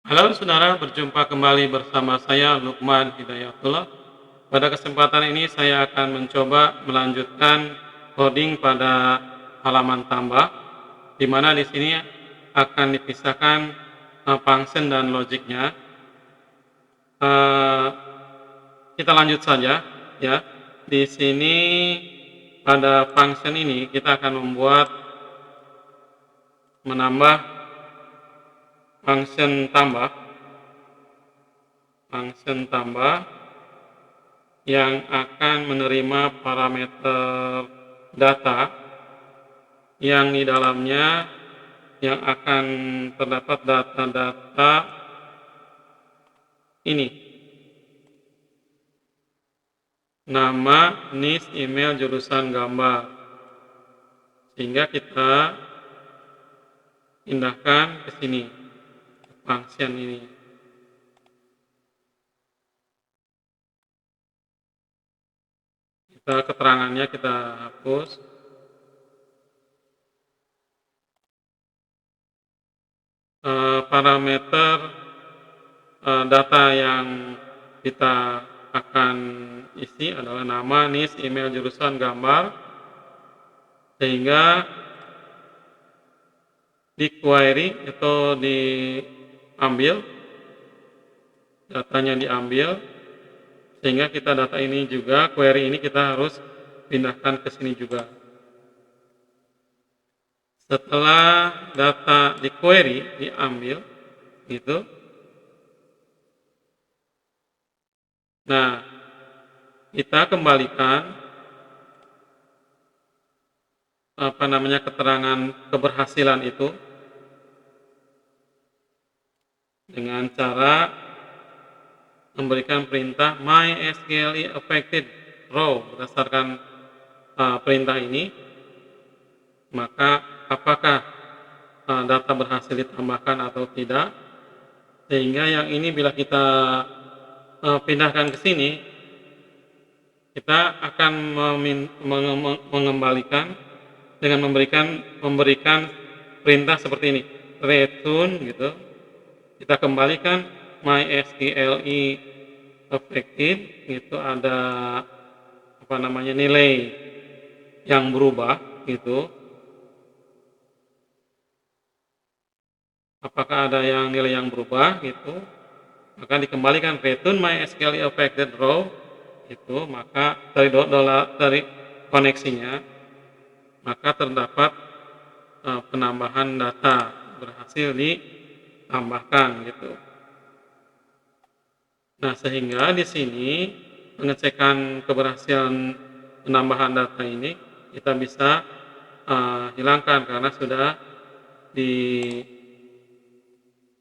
Halo saudara, berjumpa kembali bersama saya Lukman Hidayatullah. Pada kesempatan ini saya akan mencoba melanjutkan coding pada halaman tambah, di mana di sini akan dipisahkan function dan logiknya. Eh, kita lanjut saja ya. Di sini pada function ini kita akan menambah function tambah yang akan menerima parameter data yang di dalamnya yang akan terdapat data-data ini: nama, NIS, email, jurusan, gambar. Sehingga kita pindahkan ke sini, function ini. Keterangannya kita hapus. Parameter data yang kita akan isi adalah nama, NIS, email, jurusan, gambar. Sehingga di query atau diambil, datanya diambil, sehingga kita data ini juga, query ini kita harus pindahkan ke sini juga. Setelah data di query diambil gitu, nah kita kembalikan keterangan keberhasilan itu dengan cara memberikan perintah mysqli affected row. Berdasarkan perintah ini, maka apakah data berhasil ditambahkan atau tidak, sehingga yang ini bila kita pindahkan ke sini, kita akan mengembalikan dengan memberikan perintah seperti ini, return gitu. Kita kembalikan mysqli affected, itu ada nilai yang berubah gitu. Apakah ada nilai yang berubah gitu, maka dikembalikan return mysqli affected row itu, maka dari koneksinya maka terdapat penambahan data berhasil ditambahkan gitu. Nah, sehingga di sini pengecekan keberhasilan penambahan data ini kita bisa hilangkan karena sudah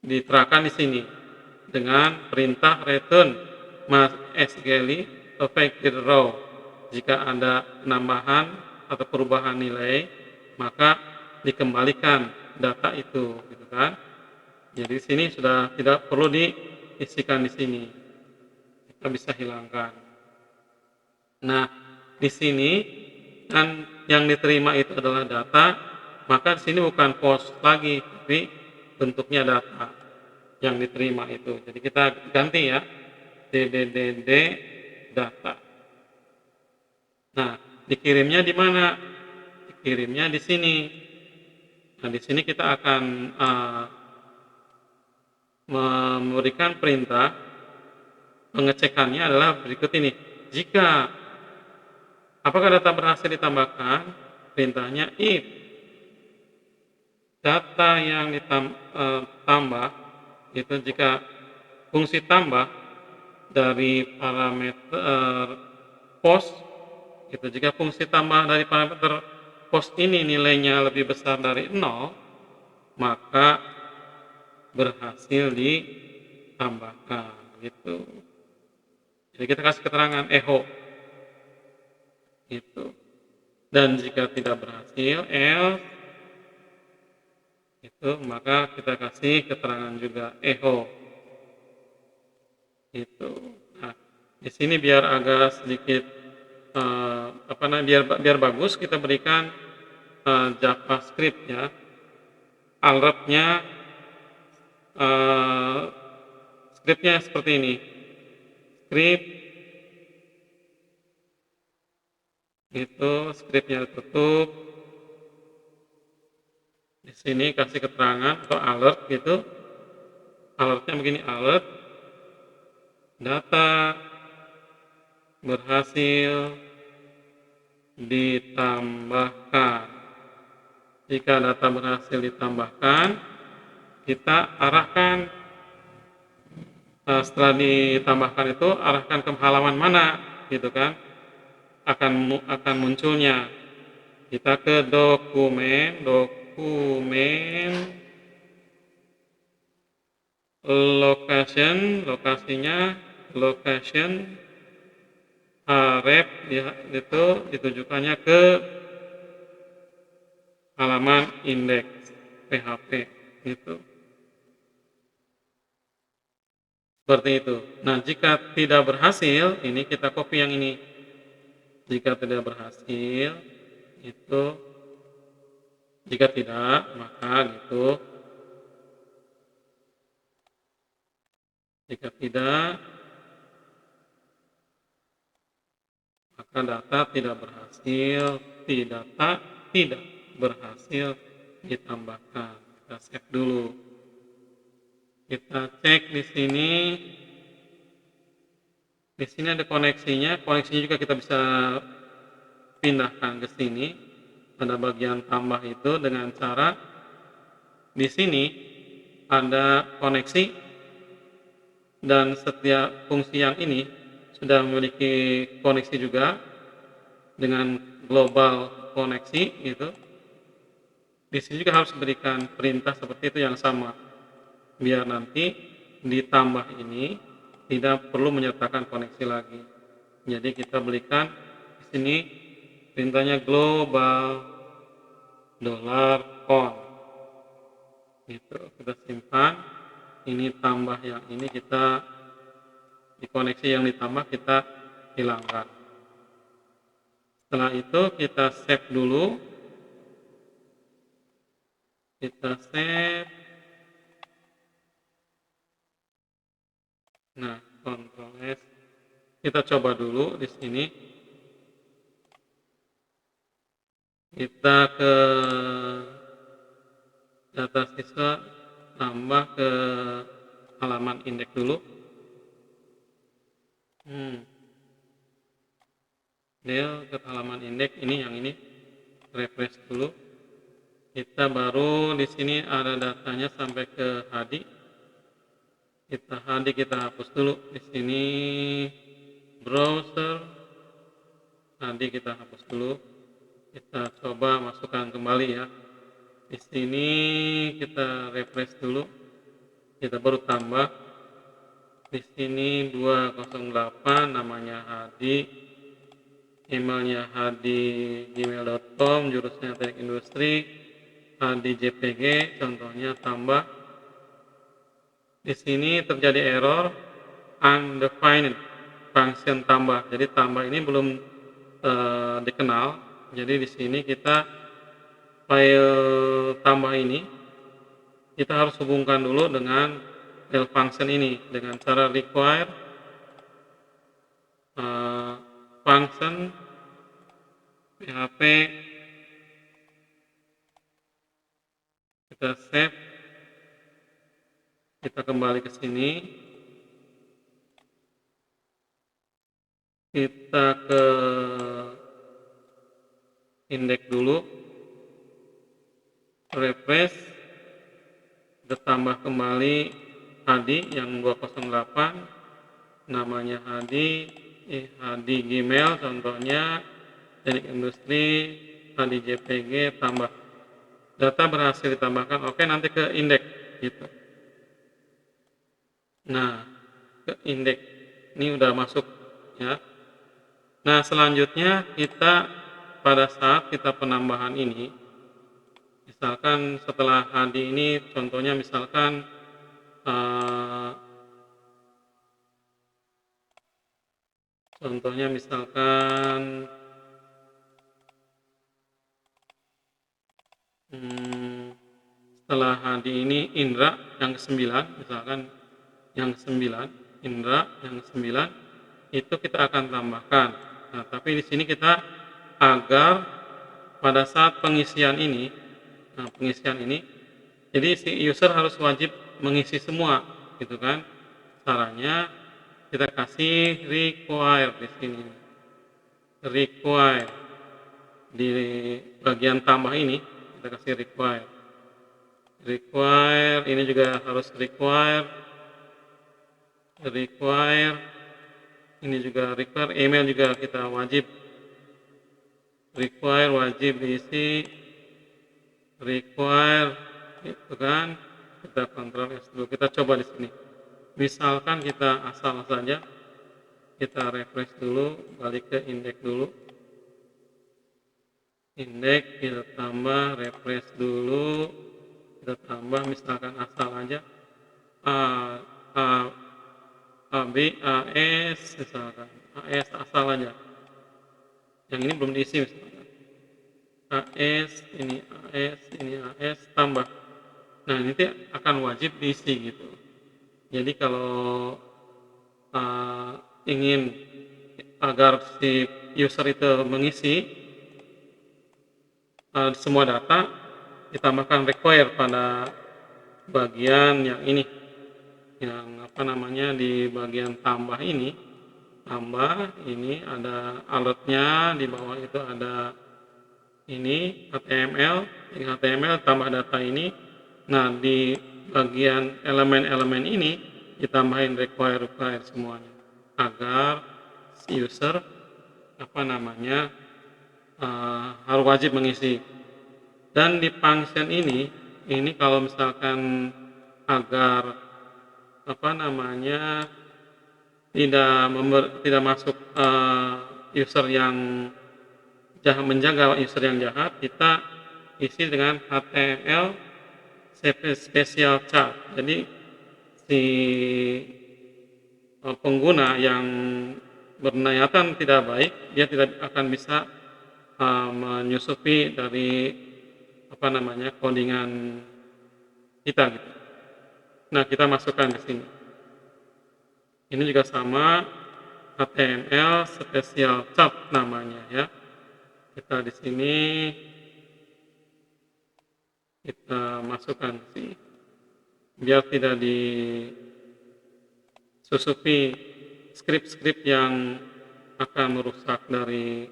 diterapkan di sini dengan perintah return mysqli affected row. Jika ada penambahan atau perubahan nilai, maka dikembalikan data itu, gitu kan? Jadi di sini sudah tidak perlu diisikan di sini, kita bisa hilangkan. Nah, di sini kan yang diterima itu adalah data, maka di sini bukan post lagi, tapi bentuknya data yang diterima itu. Jadi kita ganti ya, ddd data. Nah, dikirimnya di mana? Dikirimnya di sini. Nah, di sini kita akan memberikan perintah pengecekannya adalah berikut ini. Jika apakah data berhasil ditambahkan? Perintahnya if data yang ditambah itu, jika fungsi tambah dari parameter post itu, jika fungsi tambah dari parameter post ini nilainya lebih besar dari 0, maka berhasil ditambahkan gitu. Jadi kita kasih keterangan echo itu. Dan jika tidak berhasil, else itu, maka kita kasih keterangan juga echo itu. Nah, di sini biar agak sedikit biar bagus, kita berikan JavaScript ya, alertnya eh, skripnya seperti ini. Skrip itu skripnya tutup. Di sini kasih keterangan atau alert gitu. Alertnya begini, alert data berhasil ditambahkan. Jika data berhasil ditambahkan, kita arahkan, setelah ditambahkan itu arahkan ke halaman mana gitu kan, akan munculnya. Kita ke dokumen lokasinya location href itu ditujukannya ke halaman indeks PHP gitu. Seperti itu. Nah, jika tidak berhasil, ini kita copy yang ini. Jika tidak berhasil, itu jika tidak, maka gitu. Jika tidak, maka data tidak berhasil, data tidak berhasil ditambahkan. Kita save dulu. Kita cek di sini. Di sini ada koneksinya. Koneksinya juga kita bisa pindahkan ke sini. Pada bagian tambah itu dengan cara di sini ada koneksi dan setiap fungsi yang ini sudah memiliki koneksi juga dengan global koneksi gitu. Di sini juga harus berikan perintah seperti itu yang sama biar nanti ditambah ini tidak perlu menyertakan koneksi lagi. Jadi kita berikan di sini perintahnya global $con gitu. Kita simpan, ini tambah yang ini, kita di koneksi yang ditambah kita hilangkan. Setelah itu kita save dulu. Kita save. Nah, Ctrl S. Kita coba dulu di sini. Kita ke data siswa, tambah ke halaman indeks dulu. Dia ke halaman indeks ini, yang ini refresh dulu. Kita baru di sini ada datanya sampai ke HD. Kita hapus dulu di sini browser. HD kita hapus dulu. Kita coba masukkan kembali ya. Di sini kita refresh dulu. Kita baru tambah. Di sini 208 namanya HD. Emailnya hd@gmail.com, jurusnya teknik industri, hdjpg, contohnya tambah. Di sini terjadi error undefined function tambah. Jadi tambah ini belum dikenal. Jadi di sini kita file tambah ini kita harus hubungkan dulu dengan file function ini dengan cara require function PHP. Kita save, kita kembali ke sini, kita ke indeks dulu, refresh, kita tambah kembali HD yang 208, namanya HD Gmail, contohnya teknik industri, HD JPG, tambah. Data berhasil ditambahkan, oke, nanti ke indeks gitu. Nah, ke indeks ini udah masuk ya. Nah, selanjutnya kita pada saat kita penambahan ini, misalkan setelah HD ini, contohnya misalkan setelah Hadi ini Indra yang ke-9, misalkan yang ke-9, Indra yang ke-9, itu kita akan tambahkan. Nah, tapi di sini kita agar pada saat pengisian ini, jadi si user harus wajib mengisi semua, gitu kan? Caranya kita kasih require di sini. Require di bagian tambah ini kita kasih require. Require ini juga harus require. Ini juga require, email juga kita wajib require, wajib diisi require, itu kan. Kita kontrol S dulu, kita coba di sini. Misalkan kita asal saja, kita refresh dulu, balik ke indeks dulu. Indeks kita tambah, refresh dulu, kita tambah misalkan asal aja AB, AS, misalkan AS asal aja. Yang ini belum diisi misalkan. AS, ini AS, ini AS, tambah. Nah, ini akan wajib diisi gitu. Jadi kalau ingin agar si user itu mengisi semua data, ditambahkan require pada bagian yang ini, yang di bagian tambah ini ada alertnya, di bawah itu ada ini HTML tambah data ini. Nah, di bagian elemen-elemen ini ditambahin require semuanya agar si user harus wajib mengisi. Dan di function ini kalau misalkan agar tidak masuk user yang jahat, menjaga user yang jahat, kita isi dengan HTML special chart. Jadi si pengguna yang berniatan tidak baik, dia tidak akan bisa menyusupi dari codingan kita gitu. Nah, kita masukkan di sini. Ini juga sama, HTML special chart namanya ya. Kita di sini kita masukkan sih, biar tidak disusupi skrip-skrip yang akan merusak dari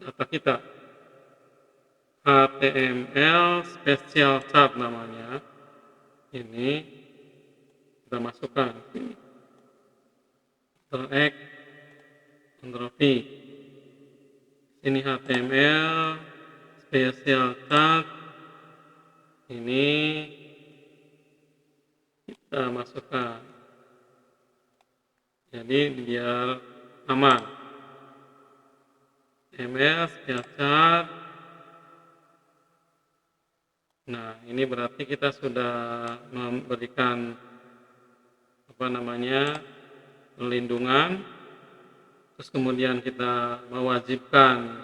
data kita. HTML special chart namanya. Ini kita masukkan sini. Ctrl X, Ctrl V. Ini HTML special chart. Ini kita masukkan. Jadi biar aman. HTML special chart. Nah, ini berarti kita sudah memberikan perlindungan. Terus kemudian kita mewajibkan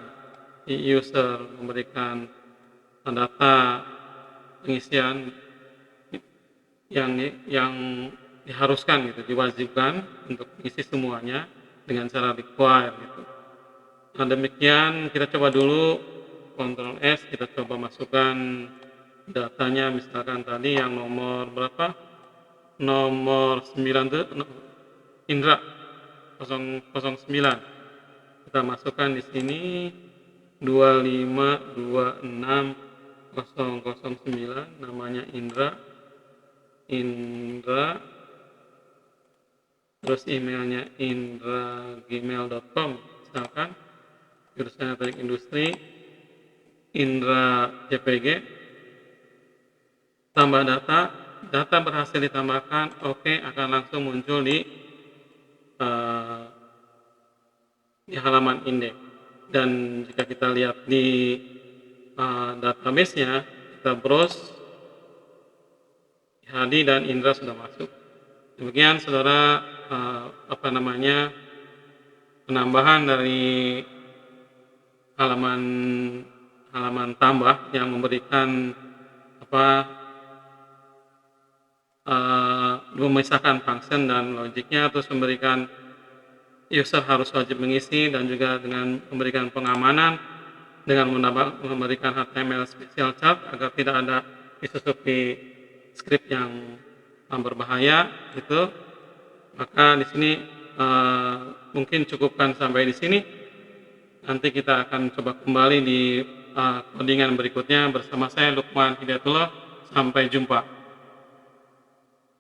user memberikan data pengisian yang diharuskan gitu, diwajibkan untuk mengisi semuanya dengan cara require gitu. Nah, demikian kita coba dulu Ctrl S, kita coba masukkan datanya, misalkan tadi yang nomor berapa? Nomor 9 itu Indra 009. Kita masukkan di sini 2526009, namanya Indra. Terus emailnya indra@gmail.com misalkan. Jurusan teknik industri, Indra JPG. Tambah data berhasil ditambahkan, oke, akan langsung muncul di halaman indeks. Dan jika kita lihat di database-nya, kita browse, Hadi dan Indra sudah masuk. Demikian saudara penambahan dari halaman tambah yang memberikan apa memisahkan function dan logiknya, terus memberikan user harus wajib mengisi, dan juga dengan memberikan pengamanan dengan memberikan HTML special chart agar tidak ada disusupi script yang berbahaya gitu. Maka di sini mungkin cukupkan sampai di sini. Nanti kita akan coba kembali di codingan berikutnya bersama saya Lukman Hidayatullah. Sampai jumpa.